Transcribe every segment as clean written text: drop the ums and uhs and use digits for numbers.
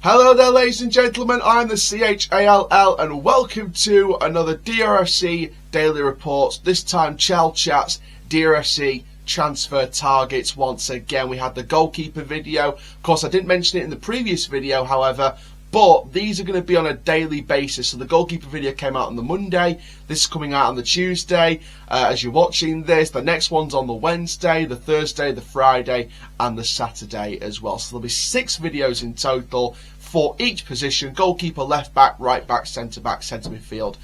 Hello there ladies and gentlemen, I'm the CHALL and welcome to another DRFC Daily Reports, this time Chall Chats, DRFC transfer targets. Once again we had the goalkeeper video, of course I didn't mention it in the previous video however, but these are going to be on a daily basis. So the goalkeeper video came out on the Monday, this is coming out on the Tuesday as you're watching this. The next one's on the Wednesday, the Thursday, the Friday and the Saturday as well. So there'll be 6 videos in total for each position: goalkeeper, left back, right back, centre midfield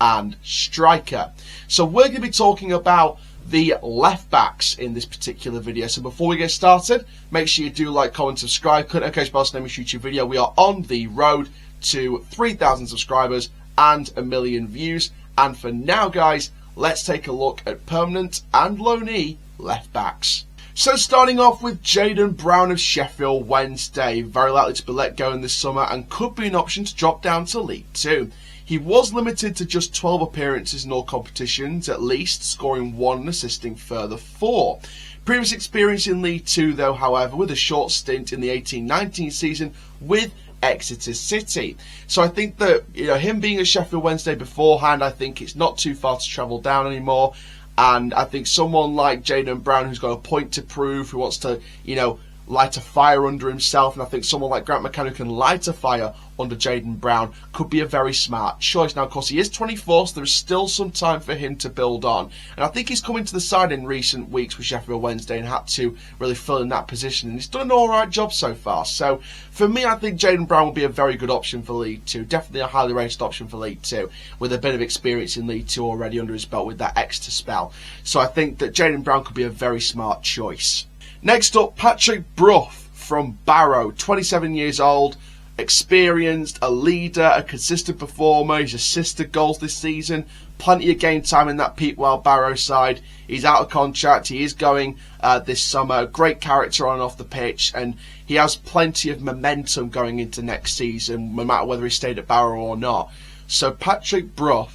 and striker. So we're going to be talking about the left backs in this particular video. So before we get started, make sure you do like, comment, subscribe, click notification bell so never miss a YouTube video. We are on the road to 3,000 subscribers and 1 million views. And for now guys, let's take a look at permanent and loanee left backs. So starting off with Jaden Brough of Sheffield Wednesday, very likely to be let go in this summer and could be an option to drop down to League 2. He was limited to just 12 appearances in all competitions at least, scoring 1 and assisting further 4. Previous experience in League 2 though, however, with a short stint in the 18-19 season with Exeter City. So I think that, him being at Sheffield Wednesday beforehand, I think it's not too far to travel down anymore. And I think someone like Jaden Brough, who's got a point to prove, who wants to, light a fire under himself, and I think someone like Grant McCann who can light a fire under Jaden Brough could be a very smart choice. Now, of course, he is 24, so there's still some time for him to build on. And I think he's come into the side in recent weeks with Sheffield Wednesday and had to really fill in that position. And he's done an alright job so far. So, for me, I think Jaden Brough will be a very good option for League 2. Definitely a highly rated option for League 2, with a bit of experience in League 2 already under his belt with that Exeter spell. So I think that Jaden Brough could be a very smart choice. Next up, Brough from Barrow, 27 years old, experienced, a leader, a consistent performer. He's assisted goals this season, plenty of game time in that Peatwell Barrow side. He's out of contract, he is going this summer, great character on and off the pitch, and he has plenty of momentum going into next season, no matter whether he stayed at Barrow or not. So Brough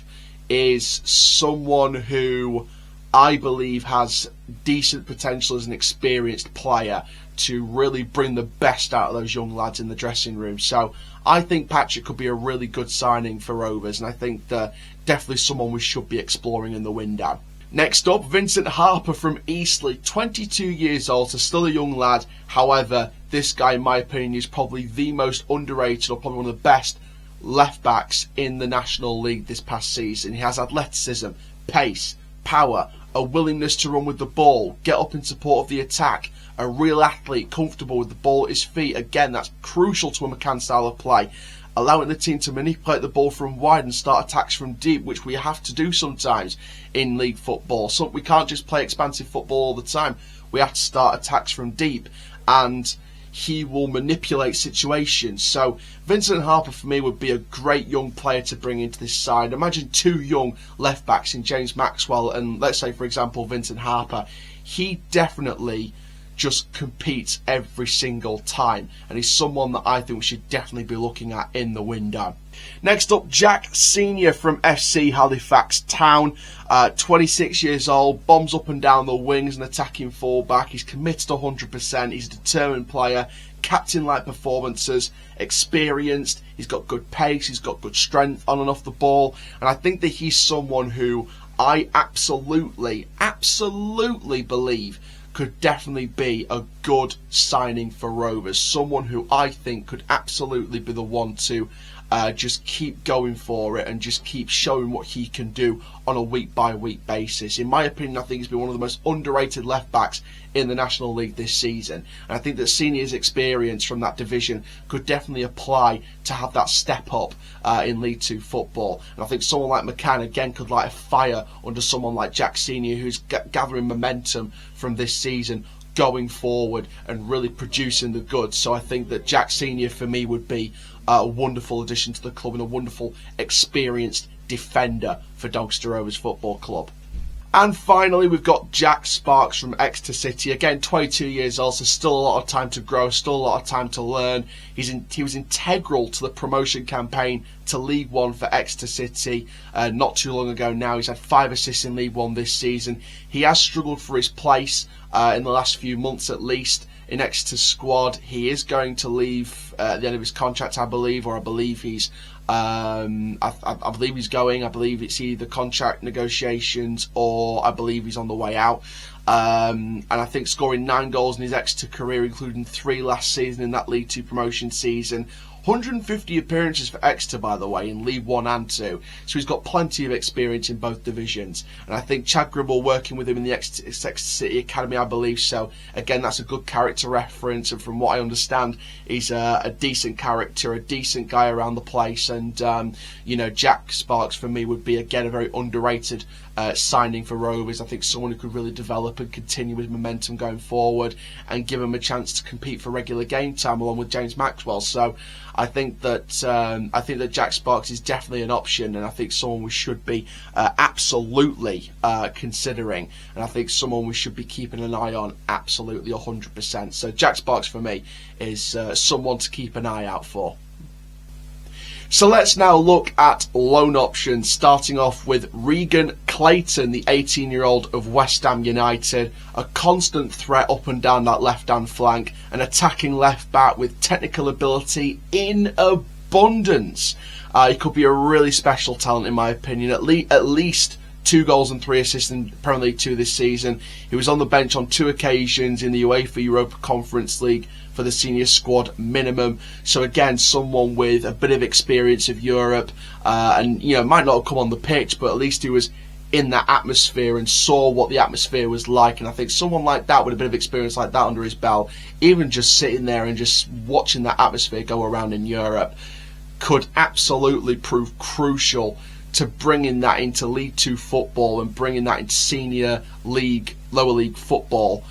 is someone who I believe has decent potential as an experienced player to really bring the best out of those young lads in the dressing room. So I think Patrick could be a really good signing for Rovers, and I think that definitely someone we should be exploring in the window. Next up, Vincent Harper from Eastleigh, 22 years old, so still a young lad. However, this guy, in my opinion, is probably the most underrated, or probably one of the best left backs in the National League this past season. He has athleticism, pace, power, a willingness to run with the ball, get up in support of the attack, a real athlete, comfortable with the ball at his feet. Again, that's crucial to a McCann style of play. Allowing the team to manipulate the ball from wide and start attacks from deep, which we have to do sometimes in league football. So we can't just play expansive football all the time. We have to start attacks from deep, and he will manipulate situations. So Vincent Harper for me would be a great young player to bring into this side. Imagine 2 young left backs in James Maxwell and, let's say for example, Vincent Harper. He definitely just competes every single time, and he's someone that I think we should definitely be looking at in the window. Next up, Jack Senior from FC Halifax Town, 26 years old, bombs up and down the wings, and attacking fullback. He's committed 100%, he's a determined player, captain-like performances, experienced, he's got good pace, he's got good strength on and off the ball, and I think that he's someone who I absolutely believe could definitely be a good signing for Rovers. Someone who I think could absolutely be the one to just keep going for it and just keep showing what he can do on a week-by-week basis. In my opinion, I think he's been one of the most underrated left-backs in the National League this season. And I think that Senior's experience from that division could definitely apply to have that step up in League 2 football. And I think someone like McCann, again, could light a fire under someone like Jack Senior, who's gathering momentum from this season going forward and really producing the goods. So I think that Jack Senior for me would be a wonderful addition to the club and a wonderful experienced defender for Doncaster Rovers Football Club. And finally, we've got Jack Sparks from Exeter City. Again, 22 years old, so still a lot of time to grow, still a lot of time to learn. He was integral to the promotion campaign to League One for Exeter City not too long ago now. He's had 5 assists in League One this season. He has struggled for his place in the last few months at least. in Exeter's squad. He is going to leave at the end of his contract, I believe, or I believe he's I believe he's going. I believe it's either contract negotiations or I believe he's on the way out. And I think scoring 9 goals in his Exeter career, including 3 last season in that League 2 promotion season. 150 appearances for Exeter, by the way, in League 1 and 2. So he's got plenty of experience in both divisions. And I think Chad Gribble working with him in the Exeter City Academy, I believe so. Again, that's a good character reference. And from what I understand, he's a decent character, a decent guy around the place. And, you know, Jack Sparks, for me, would be, again, a very underrated signing for Rovers. I think someone who could really develop and continue his momentum going forward and give him a chance to compete for regular game time along with James Maxwell. So I think that Jack Sparks is definitely an option, and I think someone we should be absolutely considering, and I think someone we should be keeping an eye on absolutely 100%. So Jack Sparks for me is someone to keep an eye out for. So let's now look at loan options, starting off with Regan Clayton, the 18-year-old of West Ham United, a constant threat up and down that left-hand flank, an attacking left-back with technical ability in abundance. He could be a really special talent in my opinion, at least 2 goals and 3 assists in Premier League 2 this season. He was on the bench on 2 occasions in the UEFA Europa Conference League for the senior squad minimum. So again, someone with a bit of experience of Europe, and you know, might not have come on the pitch, but at least he was in that atmosphere and saw what the atmosphere was like. And I think someone like that with a bit of experience like that under his belt, even just sitting there and just watching that atmosphere go around in Europe, could absolutely prove crucial to bringing that into League 2 football and bringing that into senior league, lower league football,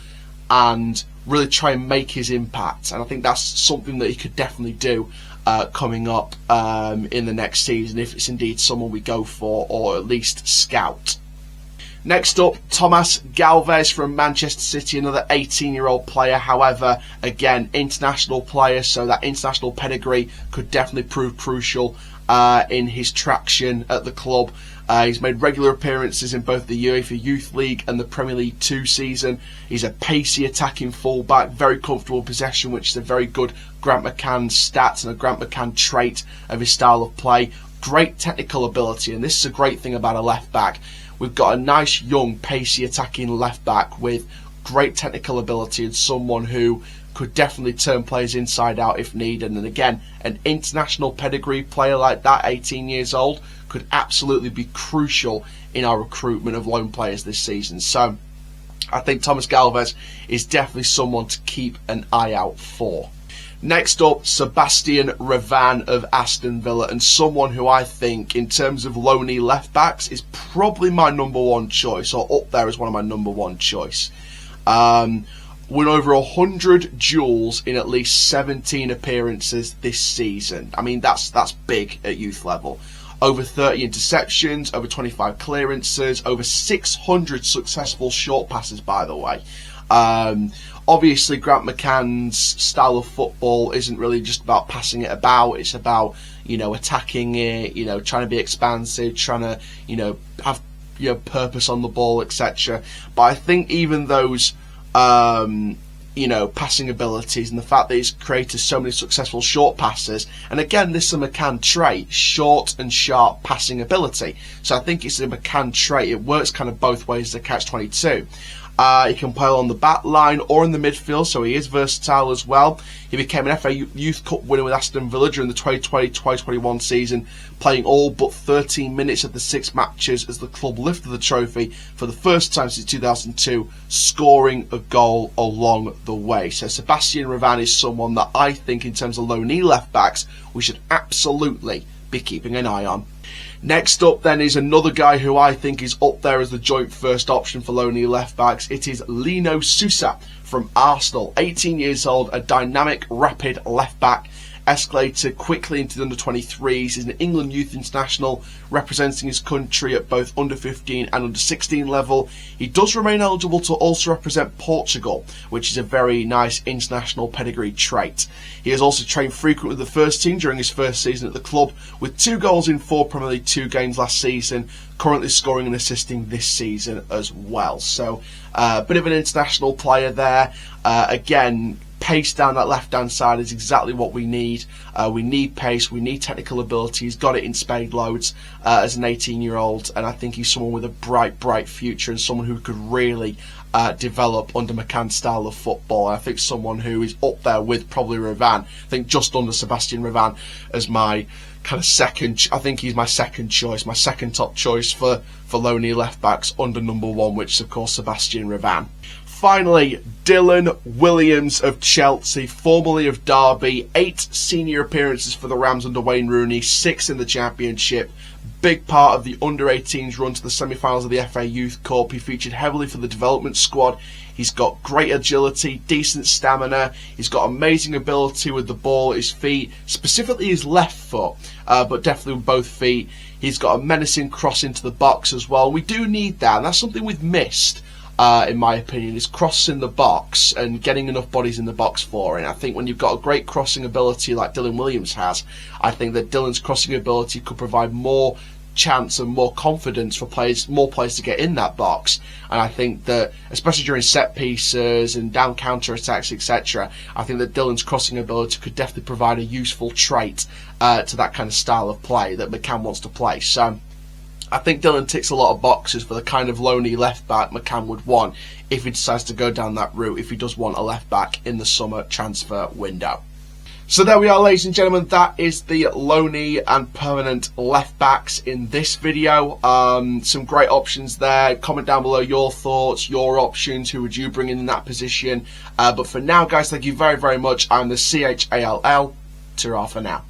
and really try and make his impact. And I think that's something that he could definitely do coming up in the next season, if it's indeed someone we go for, or at least scout. Next up, Tomas Galvez from Manchester City, another 18-year-old player. However, again, international player, so that international pedigree could definitely prove crucial in his traction at the club. He's made regular appearances in both the UEFA Youth League and the Premier League 2 season. He's a pacey attacking fullback, very comfortable possession, which is a very good Grant McCann stats and a Grant McCann trait of his style of play. Great technical ability, and this is a great thing about a left back. We've got a nice young pacey attacking left back with great technical ability and someone who could definitely turn players inside out if needed. And again, an international pedigree player like that, 18 years old, could absolutely be crucial in our recruitment of loan players this season. So I think Tomas Galvez is definitely someone to keep an eye out for. Next up, Sebastian Revan of Aston Villa, and someone who I think, in terms of loanee left backs, is probably my number 1 choice, or up there as one of my number 1 choice. Won over 100 duels in at least 17 appearances this season. I mean, that's big at youth level. Over 30 interceptions, over 25 clearances, over 600 successful short passes, by the way. Obviously, Grant McCann's style of football isn't really just about passing it about. It's about, you know, attacking it, you know, trying to be expansive, trying to, you know, have, you know, purpose on the ball, etc. But I think even those you know, passing abilities and the fact that he's created so many successful short passes, and again, this is a McCann trait, short and sharp passing ability. So I think it's a McCann trait. It works kind of both ways as a catch-22. He can play on the back line or in the midfield, so he is versatile as well. He became an FA Youth Cup winner with Aston Villa during the 2020-2021 season, playing all but 13 minutes of the 6 matches as the club lifted the trophy for the first time since 2002, scoring a goal along the way. So Sebastian Revan is someone that I think, in terms of loanee left-backs, we should absolutely be keeping an eye on. Next up then is another guy who I think is up there as the joint first option for loanee left backs. It is Lino Sousa from Arsenal, 18 years old, a dynamic, rapid left back, escalated quickly into the under-23s. He's an England youth international representing his country at both under-15 and under-16 level. He does remain eligible to also represent Portugal, which is a very nice international pedigree trait. He has also trained frequently with the first team during his first season at the club, with 2 goals in 4 Premier League 2 games last season, currently scoring and assisting this season as well. So a bit of an international player there. Again, pace down that left-hand side is exactly what we need. We need pace, we need technical ability. He's got it in spade loads as an 18-year-old, and I think he's someone with a bright future and someone who could really develop under McCann's style of football. I think someone who is up there with probably Revan. I think just under Sebastian Revan as my kind of second. I think he's my second choice, my second top choice for lonely left backs under number 1, which is of course Sebastian Revan. Finally, Dylan Williams of Chelsea, formerly of Derby, 8 senior appearances for the Rams under Wayne Rooney, 6 in the Championship. Big part of the under-18s run to the semi-finals of the FA Youth Cup. He featured heavily for the development squad. He's got great agility, decent stamina. He's got amazing ability with the ball at his feet, specifically his left foot, but definitely with both feet. He's got a menacing cross into the box as well. We do need that, and that's something we've missed. In my opinion, is crossing the box and getting enough bodies in the box for it. And I think when you've got a great crossing ability like Dylan Williams has, I think that Dylan's crossing ability could provide more chance and more confidence for more players to get in that box. And I think that, especially during set pieces and down counter attacks, etc., I think that Dylan's crossing ability could definitely provide a useful trait to that kind of style of play that McCann wants to play. So I think Dylan ticks a lot of boxes for the kind of lonely left back McCann would want if he decides to go down that route, if he does want a left back in the summer transfer window. So there we are, ladies and gentlemen, that is the lonely and permanent left backs in this video. Some great options there. Comment down below your thoughts, your options, who would you bring in that position. But for now, guys, thank you very much. I'm the CHALL. Ta-ra for now.